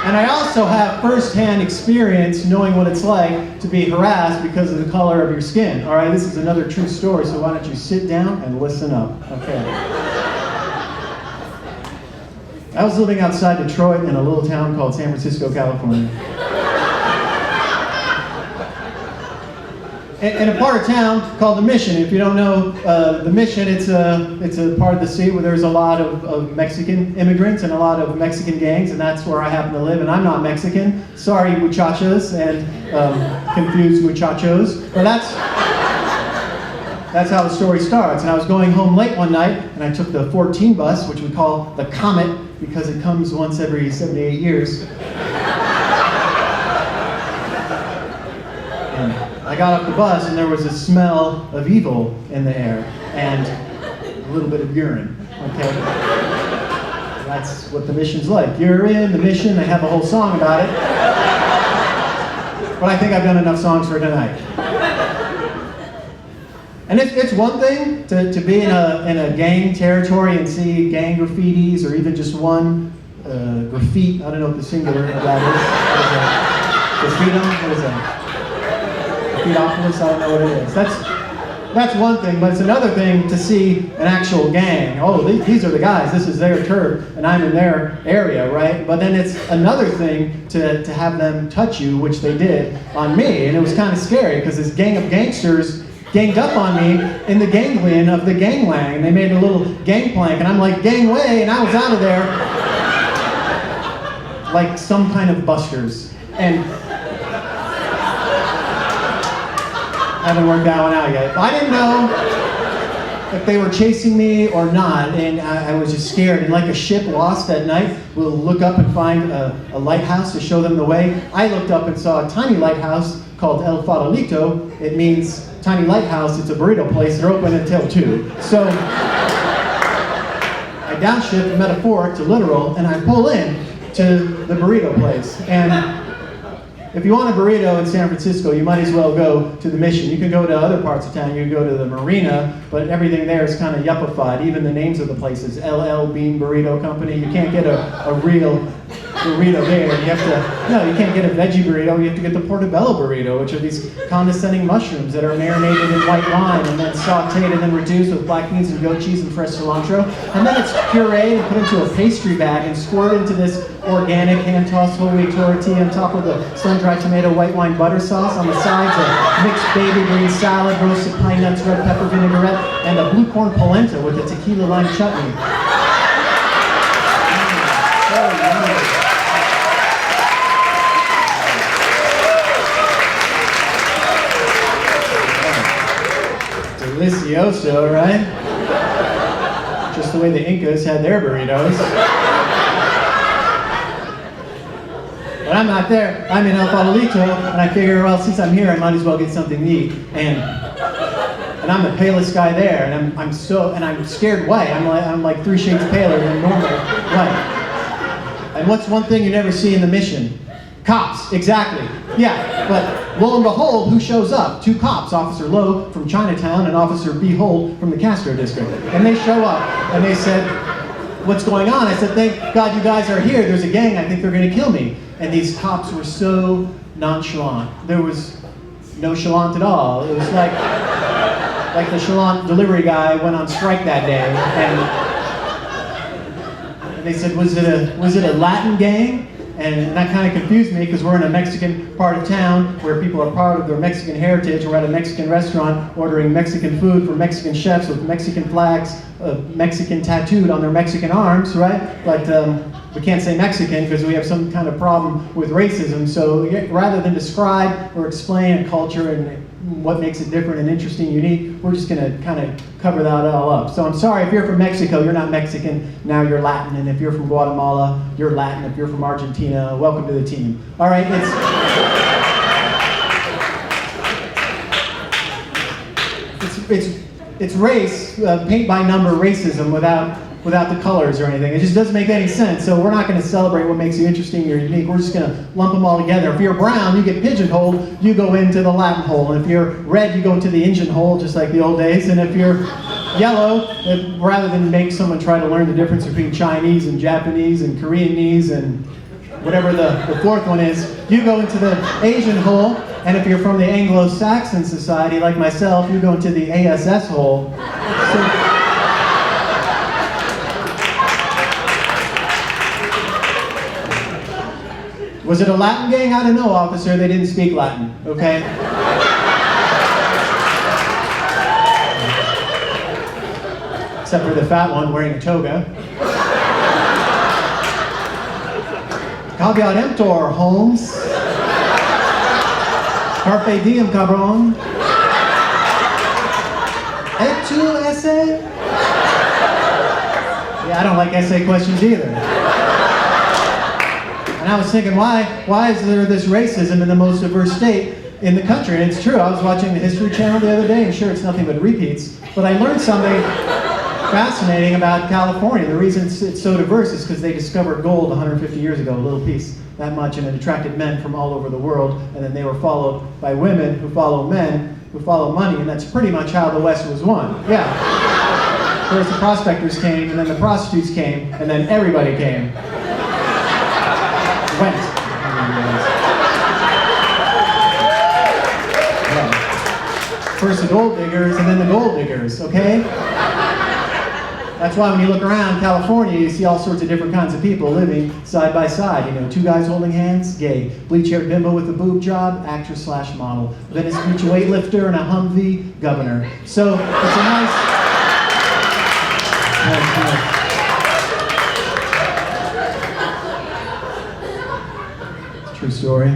And I also have first-hand experience knowing what it's like to be harassed because of the color of your skin. All right, this is another true story, so why don't you sit down and listen up, okay? I was living outside Detroit in a little town called San Francisco, California. In a part of town called the Mission. If you don't know the Mission, it's a part of the city where there's a lot of Mexican immigrants and a lot of Mexican gangs, and that's where I happen to live. And I'm not Mexican. Sorry, muchachos and confused muchachos. But that's how the story starts. And I was going home late one night, and I took the 14 bus, which we call the Comet, because it comes once every 78 years. And I got off the bus, and there was a smell of evil in the air, and a little bit of urine, okay? That's what the Mission's like. You're in the Mission. They have a whole song about it. But I think I've done enough songs for tonight. And it's one thing to be in a gang territory and see gang graffitis, or even just one graffiti. I don't know what the singular of that is. Graffiti? What is that? Graffitopolis? I don't know what it is. That's one thing, but it's another thing to see an actual gang. Oh, these are the guys. This is their turf, and I'm in their area, right? But then it's another thing to have them touch you, which they did on me, and it was kind of scary because this gang of gangsters ganged up on me in the ganglion of the gangway, and they made a little gangplank, and I'm like, gangway, and I was out of there like some kind of busters. And I haven't worked that one out yet. I didn't know if they were chasing me or not, and I was just scared. And like a ship lost at night, we'll look up and find a lighthouse to show them the way. I looked up and saw a tiny lighthouse called El Farolito. It means tiny lighthouse. It's a burrito place. They're open until 2. So I downshift from metaphoric to literal, and I pull in to the burrito place. And if you want a burrito in San Francisco, you might as well go to the Mission. You can go to other parts of town. You can go to the Marina, but everything there is kind of yuppified. Even the names of the places, LL Bean Burrito Company. You can't get a real burrito there. You can't get a veggie burrito. You have to get the portobello burrito, which are these condescending mushrooms that are marinated in white wine and then sauteed and then reduced with black beans and goat cheese and fresh cilantro. And then it's pureed and put into a pastry bag and squirted into this organic hand-tossed whole wheat tortilla on top of the sun-dried tomato white wine butter sauce. On the sides, a mixed baby green salad, roasted pine nuts, red pepper vinaigrette, and a blue corn polenta with a tequila lime chutney. Delicioso, right? Just the way the Incas had their burritos. But I'm not there. I'm in El Farolito, and I figure, well, since I'm here, I might as well get something to eat. And I'm the palest guy there, and I'm scared white. I'm like 3 shades paler than normal white. And what's one thing you never see in the Mission? Cops, exactly. Yeah, but lo and behold, who shows up? 2 cops, Officer Lowe from Chinatown and Officer Behold from the Castro District. And they show up, and they said, what's going on? I said, thank God you guys are here. There's a gang. I think they're going to kill me. And these cops were so nonchalant. There was no chalant at all. It was like the chalant delivery guy went on strike that day. And they said, was it a Latin gang? And that kind of confused me because we're in a Mexican part of town where people are proud of their Mexican heritage. We're at a Mexican restaurant ordering Mexican food from Mexican chefs with Mexican flags, Mexican tattooed on their Mexican arms, right? But we can't say Mexican because we have some kind of problem with racism. So rather than describe or explain a culture and what makes it different and interesting, unique, we're just going to kind of cover that all up. So I'm sorry, if you're from Mexico, you're not Mexican, now you're Latin. And if you're from Guatemala, you're Latin. If you're from Argentina, welcome to the team. All right, it's race, paint by number racism without the colors or anything. It just doesn't make any sense. So we're not going to celebrate what makes you interesting or unique. We're just going to lump them all together. If you're brown, you get pigeonholed, you go into the Latin hole. And if you're red, you go into the Indian hole, just like the old days. And if you're yellow, rather than make someone try to learn the difference between Chinese and Japanese and Koreanese and whatever the fourth one is. You go into the Asian hole, and if you're from the Anglo-Saxon society like myself, you go into the ASS hole. Was it a Latin gang? I don't know, officer. They didn't speak Latin, okay? Except for the fat one wearing a toga. Caveat emptor, Holmes. Carpe diem, cabron. Et tu essay? Yeah, I don't like essay questions either. And I was thinking, why is there this racism in the most diverse state in the country? And it's true. I was watching the History Channel the other day, and sure, it's nothing but repeats. But I learned something fascinating about California. The reason it's so diverse is because they discovered gold 150 years ago, a little piece, that much, and it attracted men from all over the world. And then they were followed by women who follow men who follow money, and that's pretty much how the West was won. Yeah. First the prospectors came, and then the prostitutes came, and then everybody came. Went. Yeah. First the gold diggers, and then the gold diggers, okay? That's why when you look around California, you see all sorts of different kinds of people living side by side. You know, two guys holding hands, gay. Bleach-haired bimbo with a boob job, actress/model. Venice Beach weightlifter and a Humvee governor. So it's a nice... True story.